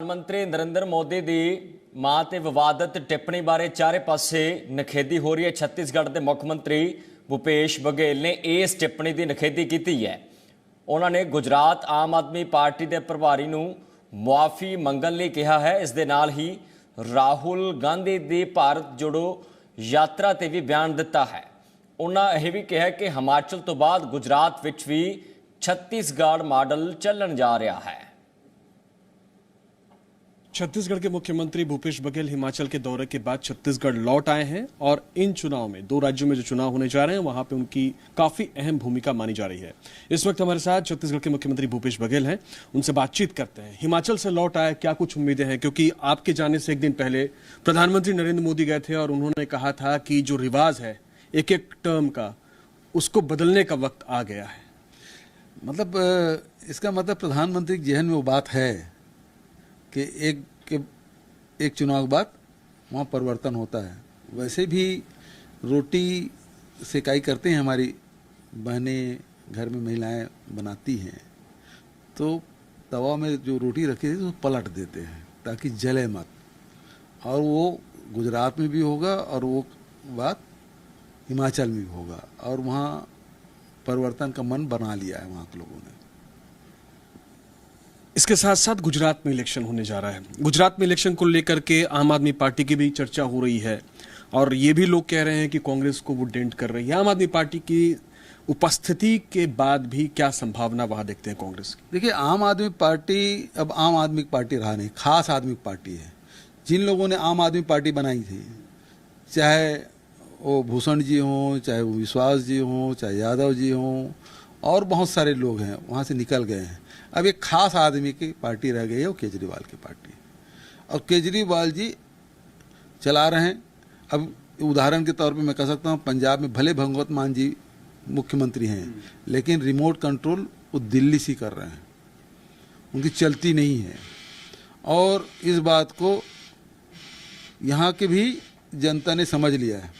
प्रधानमंत्री नरेंद्र मोदी ਦੀ ਮਾਂ ਤੇ ਵਿਵਾਦਤ ਟਿੱਪਣੀ ਬਾਰੇ ਚਾਰੇ ਪਾਸੇ ਨਖੇਦੀ ਹੋ ਰਹੀ ਹੈ। ਛੱਤੀਸਗੜ੍ਹ ਦੇ ਮੁੱਖ ਮੰਤਰੀ ਭੂਪੇਸ਼ ਬਘੇਲ ਨੇ ਇਸ ਟਿੱਪਣੀ ਦੀ ਨਖੇਦੀ ਕੀਤੀ ਹੈ। ਉਹਨਾਂ ਨੇ ਗੁਜਰਾਤ ਆਮ ਆਦਮੀ ਪਾਰਟੀ ਦੇ ਪ੍ਰਭਾਰੀ ਨੂੰ ਮੁਆਫੀ ਮੰਗਣ ਲਈ ਕਿਹਾ ਹੈ। ਇਸ ਦੇ ਨਾਲ ਹੀ ਰਾਹੁਲ ਗਾਂਧੀ ਦੀ ਭਾਰਤ ਜੋੜੋ ਯਾਤਰਾ ਤੇ ਵੀ ਬਿਆਨ ਦਿੱਤਾ ਹੈ। ਉਹਨਾਂ ਇਹ ਵੀ ਕਿਹਾ ਕਿ ਹਿਮਾਚਲ ਤੋਂ ਬਾਅਦ ਗੁਜਰਾਤ ਵਿੱਚ ਵੀ छत्तीसगढ़ मॉडल चलन जा रहा है। छत्तीसगढ़ के मुख्यमंत्री भूपेश बघेल हिमाचल के दौरे के बाद छत्तीसगढ़ लौट आए हैं और इन चुनाव में दो राज्यों में जो चुनाव होने जा रहे हैं वहां पे उनकी काफी अहम भूमिका मानी जा रही है। इस वक्त हमारे साथ छत्तीसगढ़ के मुख्यमंत्री भूपेश बघेल हैं, उनसे बातचीत करते हैं। हिमाचल से लौट आए, क्या कुछ उम्मीदें हैं? क्योंकि आपके जाने से एक दिन पहले प्रधानमंत्री नरेंद्र मोदी गए थे और उन्होंने कहा था कि जो रिवाज है एक एक टर्म का, उसको बदलने का वक्त आ गया है। मतलब इसका मतलब प्रधानमंत्री के जहन में वो बात है कि एक चुनाव के बाद वहाँ परिवर्तन होता है। वैसे भी रोटी सेकाई करते हैं, हमारी बहनें घर में महिलाएं बनाती हैं, तो तवा में जो रोटी रखी थी तो पलट देते हैं ताकि जले मत। और वो गुजरात में भी होगा और वो बात हिमाचल में भी होगा और वहाँ परिवर्तन का मन बना लिया है वहाँ के लोगों ने। इसके साथ साथ गुजरात में इलेक्शन होने जा रहा है। गुजरात में इलेक्शन को लेकर के आम आदमी पार्टी की भी चर्चा हो रही है और ये भी लोग कह रहे हैं कि कांग्रेस को वो डेंट कर रही है। आम आदमी पार्टी की उपस्थिति के बाद भी क्या संभावना वहां देखते हैं कांग्रेस की? देखिए, आम आदमी पार्टी अब आम आदमी की पार्टी रहा नहीं, खास आदमी की पार्टी है। जिन लोगों ने आम आदमी पार्टी बनाई थी, चाहे वो भूषण जी हों, चाहे वो विश्वास जी हों, चाहे यादव जी हों, और बहुत सारे लोग हैं वहाँ से निकल गए हैं। अब एक खास आदमी की पार्टी रह गई है, वो केजरीवाल की पार्टी। और केजरीवाल जी चला रहे हैं। अब उदाहरण के तौर पे मैं कह सकता हूँ, पंजाब में भले भगवंत मान जी मुख्यमंत्री हैं, लेकिन रिमोट कंट्रोल वो दिल्ली से कर रहे हैं, उनकी चलती नहीं है। और इस बात को यहाँ के भी जनता ने समझ लिया है,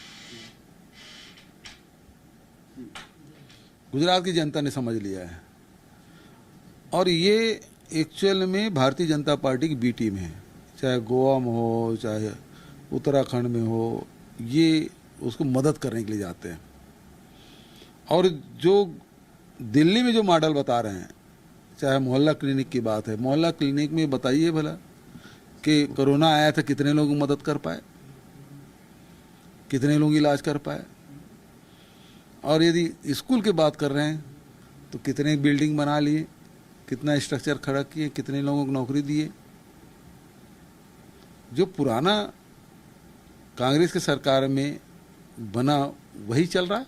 गुजरात की जनता ने समझ लिया है। और ये एक्चुअल में भारतीय जनता पार्टी की बी टीम है, चाहे गोवा में हो, चाहे उत्तराखंड में हो, ये उसको मदद करने के लिए जाते हैं। और जो दिल्ली में जो मॉडल बता रहे हैं, चाहे मोहल्ला क्लिनिक की बात है, मोहल्ला क्लिनिक में बताइए भला कि कोरोना आया था कितने लोग मदद कर पाए, कितने लोग इलाज कर पाए। और यदि स्कूल की बात कर रहे हैं तो कितने बिल्डिंग बना लिए, कितना स्ट्रक्चर खड़ा किए, कितने लोगों को नौकरी दिए। जो पुराना कांग्रेस की सरकार में बना वही चल रहा है।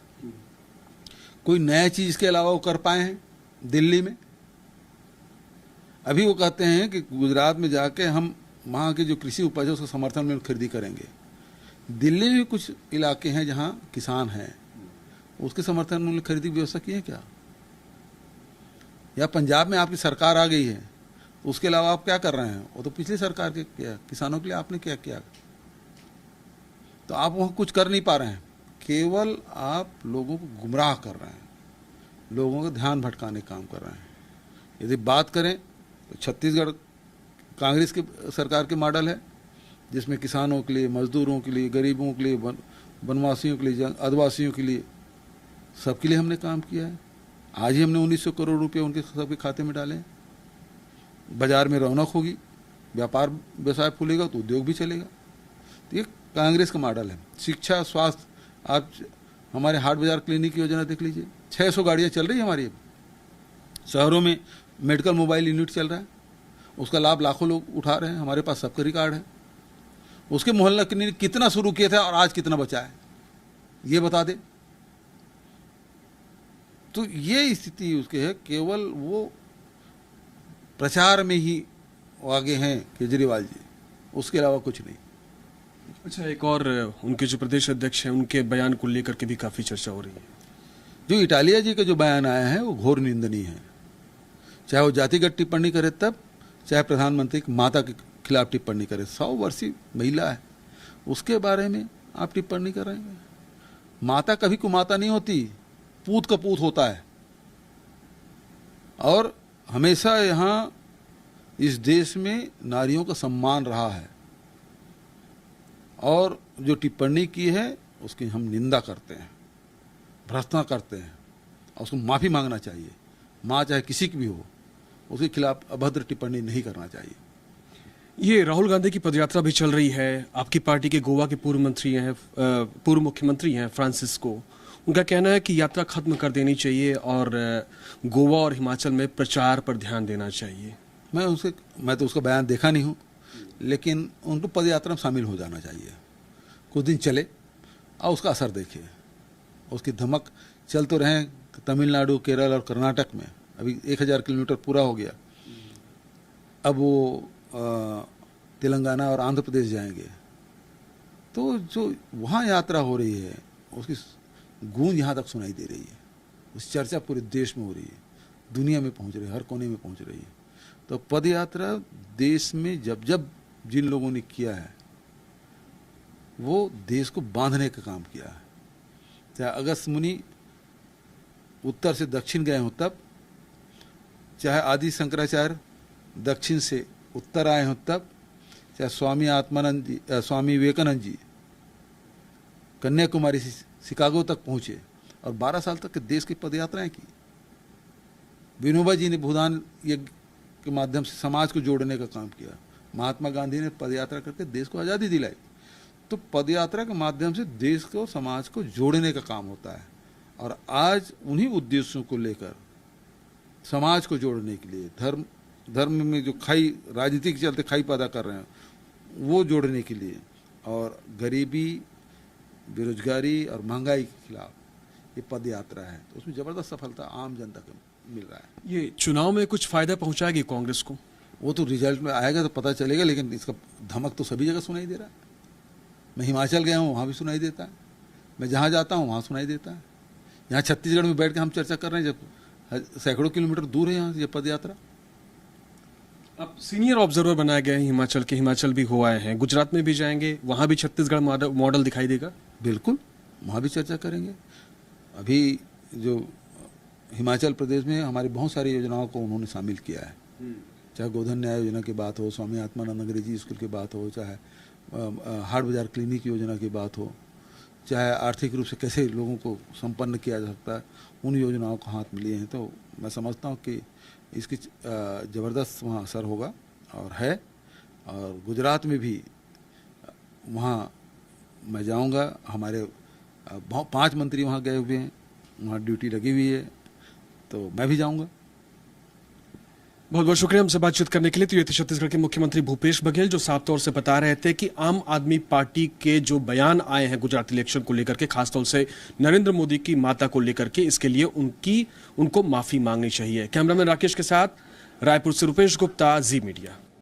कोई नया चीज़ के अलावा वो कर पाए हैं दिल्ली में? अभी वो कहते हैं कि गुजरात में जाके हम वहाँ के जो कृषि उपज है उसका समर्थन में खरीदी करेंगे। दिल्ली में कुछ इलाके हैं जहाँ किसान हैं, उसके समर्थन मूल्य खरीदी व्यवस्था की है क्या? या पंजाब में आपकी सरकार आ गई है, उसके अलावा आप क्या कर रहे हैं? वो तो पिछली सरकार के किया, किसानों के लिए आपने क्या किया? तो आप वहाँ कुछ कर नहीं पा रहे हैं, केवल आप लोगों को गुमराह कर रहे हैं, लोगों का ध्यान भटकाने का काम कर रहे हैं। यदि बात करें तो छत्तीसगढ़ कांग्रेस की सरकार के मॉडल है, जिसमें किसानों के लिए, मजदूरों के लिए, गरीबों के लिए, वनवासियों के लिए, आदिवासियों के लिए, सबके लिए हमने काम किया है। आज ही हमने 1900 करोड़ रुपए उनके सबके खाते में डाले। बाजार में रौनक होगी, व्यापार व्यवसाय फूलेगा तो उद्योग भी चलेगा। तो ये कांग्रेस का मॉडल है। शिक्षा, स्वास्थ्य, आप हमारे हाट बाजार क्लिनिक की योजना देख लीजिए, 600 गाड़ियाँ चल रही है हमारी। शहरों में मेडिकल मोबाइल यूनिट चल रहा है, उसका लाभ लाखों लोग उठा रहे हैं, हमारे पास सबका रिकॉर्ड है। उसके मोहल्ला क्लिनिक कितना शुरू किए थे और आज कितना बचा है, ये बता दे। तो ये स्थिति उसके है, केवल वो प्रचार में ही आगे हैं केजरीवाल जी, उसके अलावा कुछ नहीं। अच्छा, एक और उनके जो प्रदेश अध्यक्ष हैं उनके बयान को लेकर के भी काफी चर्चा हो रही है। जो इटालिया जी का जो बयान आया है वो घोर निंदनीय है। चाहे वो जातिगत टिप्पणी करे तब, चाहे प्रधानमंत्री की माता के खिलाफ टिप्पणी करे। 100 वर्षीय महिला है, उसके बारे में आप टिप्पणी कर रहे हैं। माता कभी कुमाता नहीं होती, पूत का पूत होता है। और हमेशा यहाँ इस देश में नारियों का सम्मान रहा है, और जो टिप्पणी की है उसकी हम निंदा करते हैं, भर्त्सना करते हैं, और उसको माफ़ी मांगना चाहिए। माँ चाहे किसी की भी हो, उसके खिलाफ अभद्र टिप्पणी नहीं करना चाहिए। ये राहुल गांधी की पदयात्रा भी चल रही है। आपकी पार्टी के गोवा के पूर्व मुख्यमंत्री हैं फ्रांसिस्को, उनका कहना है कि यात्रा खत्म कर देनी चाहिए और गोवा और हिमाचल में प्रचार पर ध्यान देना चाहिए। मैं तो उसका बयान देखा नहीं हूँ, लेकिन उनको पदयात्रा में शामिल हो जाना चाहिए। कुछ दिन चले और उसका असर देखिए, उसकी धमक चल तो रहे तमिलनाडु, केरल और कर्नाटक में। अभी 1000 किलोमीटर पूरा हो गया, अब वो तेलंगाना और आंध्र प्रदेश जाएंगे। तो जो वहाँ यात्रा हो रही है उसकी गूंज यहाँ तक सुनाई दे रही है, उस चर्चा पूरे देश में हो रही है, दुनिया में पहुँच रही है, हर कोने में पहुँच रही है। तो पद यात्रा देश में जब जब जिन लोगों ने किया है वो देश को बांधने का काम किया है। चाहे अगस्त मुनि उत्तर से दक्षिण गए हों तब, चाहे आदि शंकराचार्य दक्षिण से उत्तर आए हों तब, चाहे स्वामी विवेकानंद जी कन्याकुमारी से शिकागो तक पहुँचे और 12 साल तक के देश की पदयात्राएं की। विनोबा जी ने भूदान यज्ञ के माध्यम से समाज को जोड़ने का काम किया। महात्मा गांधी ने पदयात्रा करके देश को आज़ादी दिलाई। तो पदयात्रा के माध्यम से देश को, समाज को जोड़ने का काम होता है, और आज उन्हीं उद्देश्यों को लेकर समाज को जोड़ने के लिए, धर्म में जो राजनीति के चलते खाई पैदा कर रहे हैं वो जोड़ने के लिए, और गरीबी, बेरोजगारी और महंगाई के खिलाफ ये पद यात्रा है। तो उसमें ज़बरदस्त सफलता आम जनता को मिल रहा है। ये चुनाव में कुछ फायदा पहुंचाएगी कांग्रेस को? वो तो रिजल्ट में आएगा तो पता चलेगा, लेकिन इसका धमक तो सभी जगह सुनाई दे रहा है। मैं हिमाचल गया हूँ, वहाँ भी सुनाई देता है। मैं जहाँ जाता हूँ वहाँ सुनाई देता है। यहाँ छत्तीसगढ़ में बैठ के हम चर्चा कर रहे हैं, जब सैकड़ों किलोमीटर दूर है यहाँ से ये पद यात्रा। अब सीनियर ऑब्जर्वर बनाए गए हैं हिमाचल के, हिमाचल भी हो आए हैं, गुजरात में भी जाएंगे, वहाँ भी छत्तीसगढ़ मॉडल दिखाई देगा? बिल्कुल, वहाँ भी चर्चा करेंगे। अभी जो हिमाचल प्रदेश में हमारी बहुत सारी योजनाओं को उन्होंने शामिल किया है, चाहे गोधन न्याय योजना की बात हो, स्वामी आत्मानंद अंग्रेजी स्कूल की बात हो, चाहे हाट बाजार क्लिनिक योजना की बात हो, चाहे आर्थिक रूप से कैसे लोगों को संपन्न किया जा सकता है, उन योजनाओं को हाथ में लिए हैं। तो मैं समझता हूँ कि इसकी ज़बरदस्त वहाँ असर होगा और है। और गुजरात में भी वहाँ मैं जाऊँगा, हमारे 5 मंत्री वहाँ गए हुए हैं, वहाँ ड्यूटी लगी हुई है, तो मैं भी जाऊँगा। बहुत बहुत शुक्रिया हमसे बातचीत करने के लिए। तो ये थे छत्तीसगढ़ के मुख्यमंत्री भूपेश बघेल, जो साफ तौर से बता रहे थे कि आम आदमी पार्टी के जो बयान आए हैं गुजरात इलेक्शन को लेकर के, खासतौर से नरेंद्र मोदी की माता को लेकर के, इसके लिए उनको माफी मांगनी चाहिए। कैमरामैन राकेश के साथ रायपुर से रुपेश गुप्ता, जी मीडिया।